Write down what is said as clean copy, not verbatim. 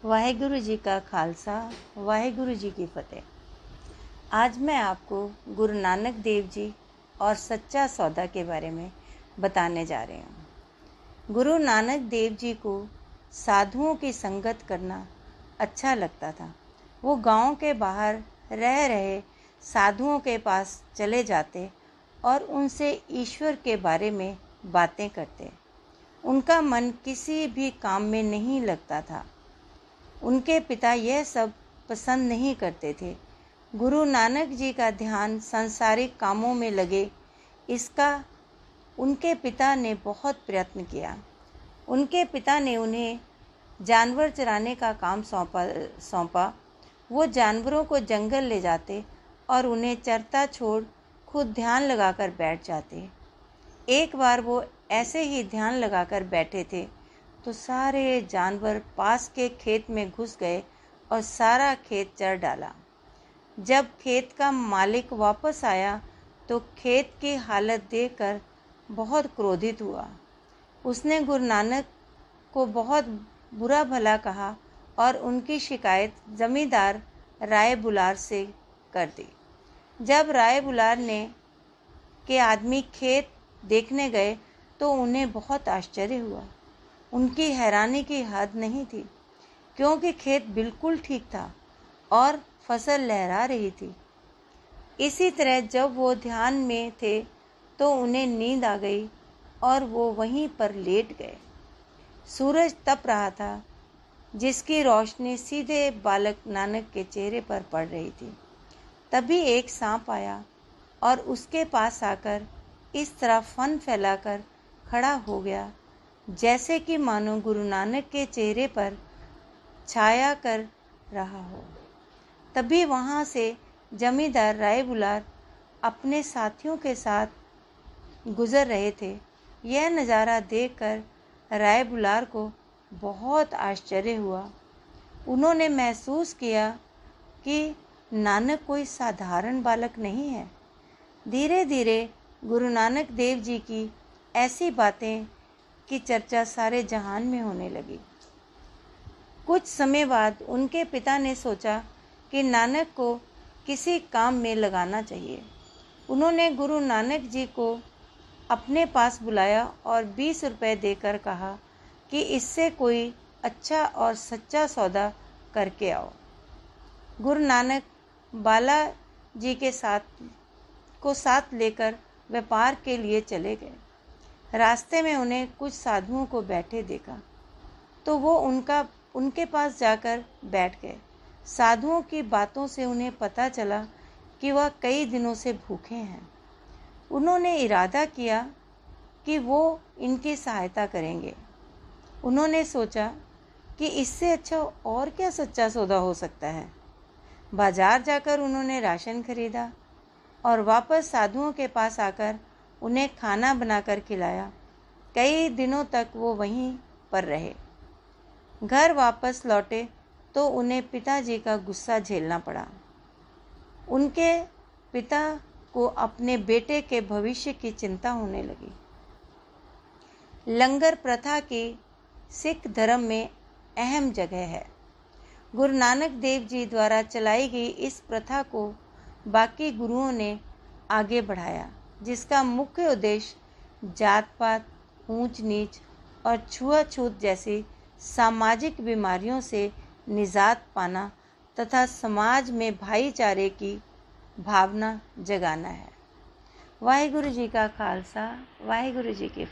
वाहेगुरु जी का खालसा, वाहेगुरु जी की फतेह। आज मैं आपको गुरु नानक देव जी और सच्चा सौदा के बारे में बताने जा रही हूँ। गुरु नानक देव जी को साधुओं की संगत करना अच्छा लगता था। वो गांव के बाहर रह रहे साधुओं के पास चले जाते और उनसे ईश्वर के बारे में बातें करते। उनका मन किसी भी काम में नहीं लगता था। उनके पिता यह सब पसंद नहीं करते थे। गुरु नानक जी का ध्यान सांसारिक कामों में लगे, इसका उनके पिता ने बहुत प्रयत्न किया। उनके पिता ने उन्हें जानवर चराने का काम सौंपा। वो जानवरों को जंगल ले जाते और उन्हें चरता छोड़ खुद ध्यान लगाकर बैठ जाते। एक बार वो ऐसे ही ध्यान लगाकर बैठे थे तो सारे जानवर पास के खेत में घुस गए और सारा खेत चर डाला। जब खेत का मालिक वापस आया तो खेत की हालत देखकर बहुत क्रोधित हुआ। उसने गुरु नानक को बहुत बुरा भला कहा और उनकी शिकायत जमींदार राय बुलार से कर दी। जब राय बुलार के आदमी खेत देखने गए तो उन्हें बहुत आश्चर्य हुआ। उनकी हैरानी की हद नहीं थी, क्योंकि खेत बिल्कुल ठीक था और फसल लहरा रही थी। इसी तरह जब वो ध्यान में थे तो उन्हें नींद आ गई और वो वहीं पर लेट गए। सूरज तप रहा था, जिसकी रोशनी सीधे बालक नानक के चेहरे पर पड़ रही थी। तभी एक सांप आया और उसके पास आकर इस तरह फन फैलाकर खड़ा हो गया जैसे कि मानो गुरु नानक के चेहरे पर छाया कर रहा हो। तभी वहाँ से जमींदार राय बुलार अपने साथियों के साथ गुजर रहे थे। यह नज़ारा देखकर राय बुलार को बहुत आश्चर्य हुआ। उन्होंने महसूस किया कि नानक कोई साधारण बालक नहीं है। धीरे धीरे गुरु नानक देव जी की ऐसी बातें की चर्चा सारे जहान में होने लगी। कुछ समय बाद उनके पिता ने सोचा कि नानक को किसी काम में लगाना चाहिए। उन्होंने गुरु नानक जी को अपने पास बुलाया और 20 रुपए देकर कहा कि इससे कोई अच्छा और सच्चा सौदा करके आओ। गुरु नानक बाला जी के साथ लेकर व्यापार के लिए चले गए। रास्ते में उन्हें कुछ साधुओं को बैठे देखा तो वो उनके पास जाकर बैठ गए। साधुओं की बातों से उन्हें पता चला कि वह कई दिनों से भूखे हैं। उन्होंने इरादा किया कि वो इनकी सहायता करेंगे। उन्होंने सोचा कि इससे अच्छा और क्या सच्चा सौदा हो सकता है। बाजार जाकर उन्होंने राशन खरीदा और वापस साधुओं के पास आकर उन्हें खाना बनाकर खिलाया। कई दिनों तक वो वहीं पर रहे। घर वापस लौटे तो उन्हें पिताजी का गुस्सा झेलना पड़ा। उनके पिता को अपने बेटे के भविष्य की चिंता होने लगी। लंगर प्रथा की सिख धर्म में अहम जगह है। गुरु नानक देव जी द्वारा चलाई गई इस प्रथा को बाकी गुरुओं ने आगे बढ़ाया, जिसका मुख्य उद्देश्य जात पात, ऊंच नीच और छुआछूत जैसी सामाजिक बीमारियों से निजात पाना तथा समाज में भाईचारे की भावना जगाना है। वाहेगुरु जी का खालसा, वाहेगुरु जी की फतेह।